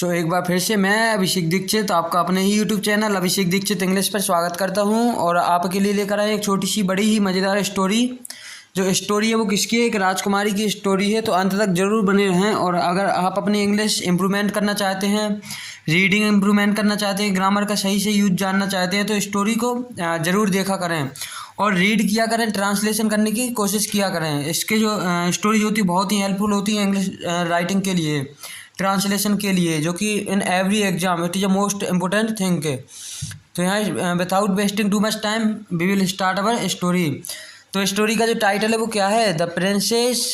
एक बार फिर से मैं अभिषेक दीक्षित आपका अपने ही यूट्यूब चैनल अभिषेक दीक्षित इंग्लिश पर स्वागत करता हूं और आपके लिए लेकर आए एक छोटी सी बड़ी ही मज़ेदार स्टोरी। जो स्टोरी है वो किसकी है? एक राजकुमारी की स्टोरी है। तो अंत तक ज़रूर बने रहें। और अगर आप अपनी इंग्लिश इम्प्रूवमेंट करना चाहते हैं, रीडिंग इम्प्रूवमेंट करना चाहते हैं, ग्रामर का सही से यूज जानना चाहते हैं तो स्टोरी को ज़रूर देखा करें और रीड किया करें, ट्रांसलेशन करने की कोशिश किया करें। इसके जो स्टोरी होती है बहुत ही हेल्पफुल होती है इंग्लिश राइटिंग के लिए, ट्रांसलेशन के लिए, जो कि in every exam it is a most important thing. तो यहाँ without wasting too much time we will start our story. तो स्टोरी का जो टाइटल है वो क्या है? The princess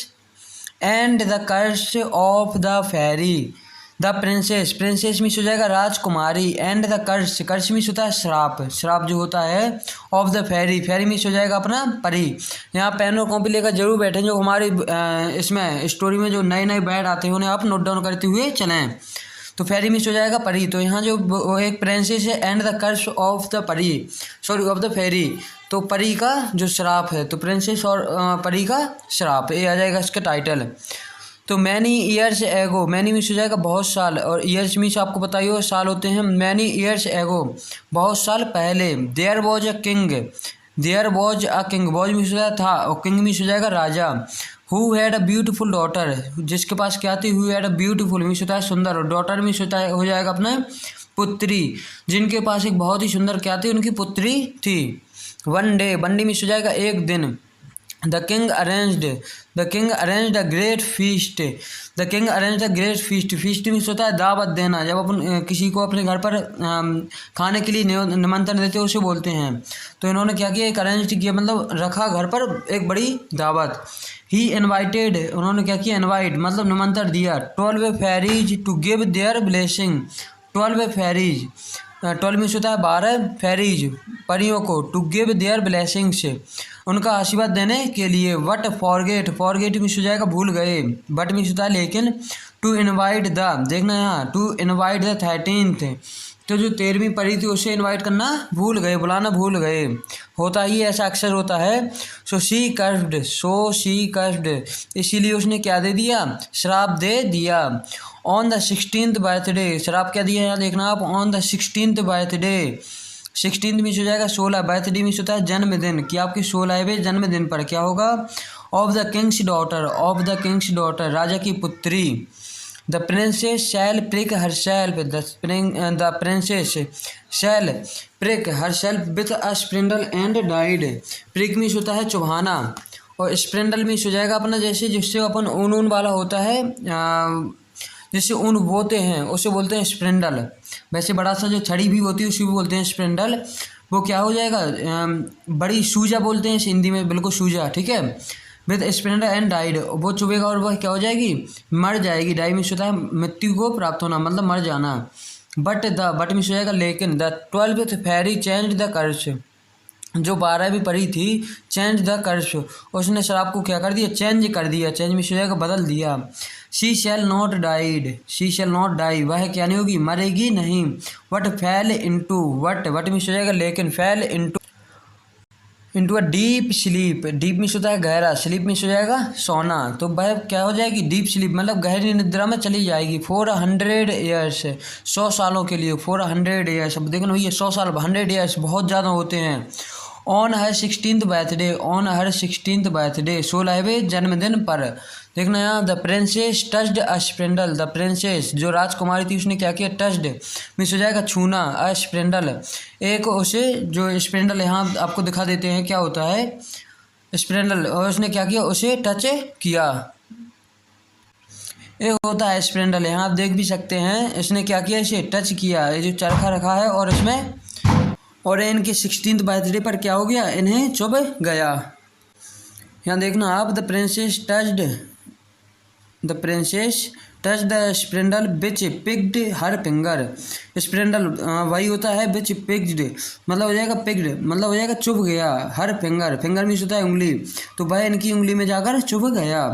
and the curse of the fairy. The princess, princess means हो जाएगा राजकुमारी, and the curse, curse means होता है श्राप, श्राप जो होता है, of the fairy, fairy means हो जाएगा अपना परी। यहाँ पेन और कॉपी लेकर जरूर बैठें। जो हमारी इसमें स्टोरी में जो नए नए वर्ड आते हैं उन्हें आप नोट डाउन करते हुए चलें। तो फेरी मीन्स हो जाएगा परी। तो यहाँ जो एक प्रिंसेस है and the curse of the परी, सॉरी ऑफ द फेरी, तो परी का जो श्राप है, तो प्रिंसेस और परी का श्राप, ये आ जाएगा इसका टाइटल। तो many years ago, many means हो जाएगा बहुत साल, और ईयर्स मीन्स आपको पता ही हो साल होते हैं। मैनी ईयर्स एगो, बहुत साल पहले। There was a king, there was a king, was means हो जाएगा था, और किंग मीन्स हो जाएगा राजा। Who had a beautiful daughter, जिसके पास क्या थी? Who had a beautiful means होता है सुंदर, और डॉटर मीन्स होता है हो जाएगा अपना पुत्री, जिनके पास एक बहुत ही सुंदर क्या थी? उनकी पुत्री थी। One day, one day means हो जाएगा एक दिन। The king arranged, the king arranged a great feast, the king arranged a great feast, feast means होता है दावत देना। जब अपन किसी को अपने घर पर खाने के लिए निमंत्रण देते हैं उसे बोलते हैं। तो इन्होंने क्या किया? एक अरेंज किया, मतलब रखा घर पर एक बड़ी दावत। ही इन्वाइटेड, उन्होंने क्या किया? इन्वाइट मतलब निमंत्रण दिया। 12 fairies to give their blessing, 12 fairies, 12 means होता है 12 फेरीज, परियों को, टू गिव देयर ब्लेसिंग्स, उनका आशीर्वाद देने के लिए। वट फॉरगेट, फॉरगेट मीन्स हो जाएगा भूल गए, बट मीन्स होता है लेकिन। टू इनवाइट द, देखना यहाँ, टू इनवाइट द 13th, तो जो 13वीं परी थी उसे इनवाइट करना भूल गए, बुलाना भूल गए। होता ही ऐसा अक्सर होता है। So she curved, so she curved, इसीलिए उसने क्या दे दिया? श्राप दे दिया। ऑन द 16th बर्थडे, श्राप क्या दिया यहाँ देखना आप, on the 16th birthday, 16th means हो जाएगा 16, बर्थडे मीन्स होता है जन्मदिन, कि आपके 16वें जन्मदिन पर क्या होगा? Of the king's daughter, of the king's daughter, राजा की पुत्री। The princess shall prick herself, the princess shall prick herself with a spindle and died. Prick means होता है चुभाना, और स्प्रिंडल मीन्स हो जाएगा अपना जैसे जिससे अपन ऊन वाला होता है, जिससे ऊन बोते हैं उसे बोलते हैं स्प्रिंडल। वैसे बड़ा सा जो छड़ी भी होती है उसे भी बोलते हैं स्प्रिंडल। वो क्या हो जाएगा? बड़ी सूजा बोलते हैं हिंदी में, बिल्कुल सूजा, ठीक है। विद स्प्रिंडल एंड डाइड, वो चुभेगा और वह क्या हो जाएगी? मर जाएगी। डाई मीन्स होता है मृत्यु को प्राप्त होना, मतलब मर जाना। बट मीन्स हो जाएगा लेकिन। The 12th fairy change the curse, जो 12वीं परी थी, चेंज द कर्स, उसने श्राप को क्या कर दिया? चेंज कर दिया। चेंज मीन्स हो जाएगा बदल दिया। She shall not died, she shall not die, वह क्या नहीं होगी? मरेगी नहीं। वट फैल इंटू, वट, वट मीन्स हो जाएगा लेकिन, फैल into a deep sleep, deep means होता है गहरा, स्लीप मीन्स हो जाएगा सोना। तो वह क्या हो जाएगी? डीप स्लीप मतलब गहरी निद्रा में चली जाएगी। 400 ईयर्स, 100 सालों के लिए, 400 ईयर्स। अब देखना भैया 100 साल, 100 ईयर्स बहुत ज़्यादा होते हैं। On her 16th birthday, on her 16th birthday, 16वें जन्मदिन पर। देखना यहाँ, the princess touched a spindle, the princess जो राजकुमारी थी उसने क्या किया? टच्ड मीन्स हो जाएगा छूना, अ स्प्रिंडल, एक उसे जो स्प्रिंडल यहाँ आपको दिखा देते हैं क्या होता है स्प्रिंडल, और उसने क्या किया? उसे टच किया। एक होता है स्प्रिंडल, यहाँ आप देख भी सकते हैं, इसने क्या किया? इसे टच किया, ये जो चरखा रखा है और इसमें, और इनके 16th बर्थडे पर क्या हो गया? इन्हें चुभ गया। यहाँ देखना आप, the princess touched, the princess touch the spindle which pricked her finger. Spindle वही होता है विच पिग्ड, मतलब हो जाएगा पिग्ड, मतलब हो जाएगा चुभ गया। हर फिंगर, फिंगर मीन्स होता है उंगली, तो वह इनकी उंगली में जाकर चुभ गया।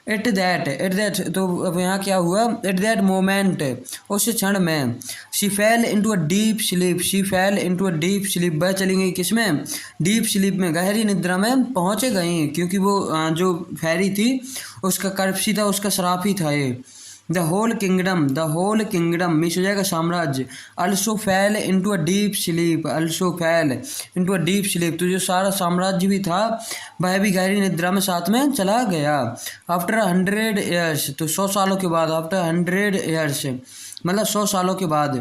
एट दैट, तो अब यहाँ क्या हुआ? एट दैट मोमेंट, उस क्षण में। शी फैल into a deep sleep, she फैल इंटू अ डीप स्लीप, वह चली गई किस में? डीप स्लीप में, गहरी निद्रा में पहुँच गई, क्योंकि वो जो फेरी थी उसका कर्फ्सी था, उसका श्राप ही था ये। द होल किंगडम मीन्स हो जाएगा साम्राज्य। अल्सो फैल into a deep sleep, also फैल इनटू अ डीप स्लीप, तो जो सारा साम्राज्य भी था वह भी गहरी निद्रा में साथ में चला गया। आफ्टर 100 ईयर्स, तो 100 सालों के बाद, आफ्टर 100 ईयर्स मतलब 100 सालों के बाद।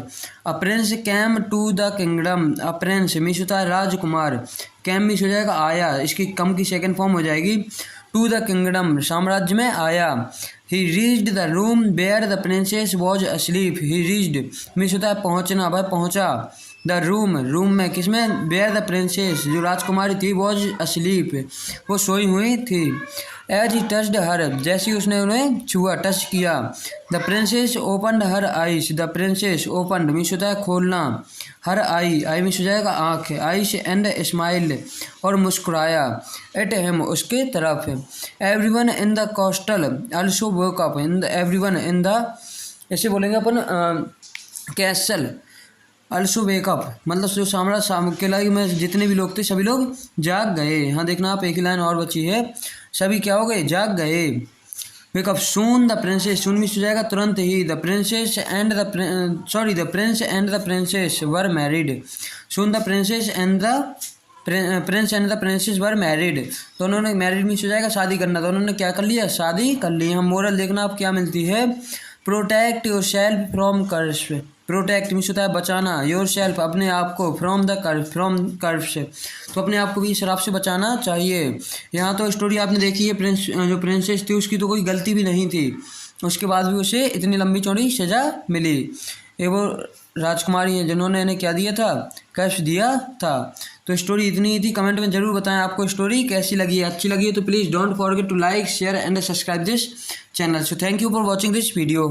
A prince came to the kingdom, a prince means होता है राजकुमार, कैम मीन्स हो जाएगा आया, इसकी कम की सेकंड फॉर्म हो जाएगी, टू द किंगडम साम्राज्य में आया। He reached the room where the princess was asleep, he reached means होता है पहुँचना, वह पहुँचा, द रूम में किसमें, वेयर द प्रिंसेस जो राजकुमारी थी, वॉज अस्लीप वो सोई हुई थी। एज ही टच्ड हर, जैसे ही उसने उन्हें छुआ, टच किया, the princess opened her ice, the princess opened means होता है खोलना, हर आई मीन्स हो जाएगा आँख, आइस एंड स्माइल और मुस्कुराया, एट हिम उसके तरफ। Everyone in the castle also woke up, in the everyone in the, ऐसे बोलेंगे अपन कैसल, अल्सो वेकअप मतलब जो साम्राज्य किला में जितने भी लोग थे सभी लोग जाग गए। यहाँ देखना आप, एक ही लाइन और बची है, सभी क्या हो गए, जाग गए। Wake up soon the princess, soon means हो जाएगा तुरंत ही, the princess and the prince and the princess were married, soon the princess and the prince and the princess were married, तो उन्होंने, मैरिड मिस हो जाएगा शादी करना, तो उन्होंने क्या कर लिया, शादी कर ली। हम मोरल देखना आप क्या मिलती है, protect yourself from curse, protect means होता है बचाना, योर सेल्फ अपने आप को, फ्रॉम कर्व से, तो अपने आप को भी श्राप से बचाना चाहिए। यहाँ तो स्टोरी आपने देखी है, प्रिंस जो प्रिंसेस थी उसकी तो कोई गलती भी नहीं थी, उसके बाद भी उसे इतनी लंबी चौड़ी सज़ा मिली। ये वो राजकुमारी हैं जिन्होंने इन्हें क्या दिया था, कष्ट दिया था। तो स्टोरी इतनी ही थी। कमेंट में ज़रूर बताएं आपको स्टोरी कैसी लगी है, अच्छी लगी है तो please don't forget to like share and subscribe this channel. So thank you for watching this video.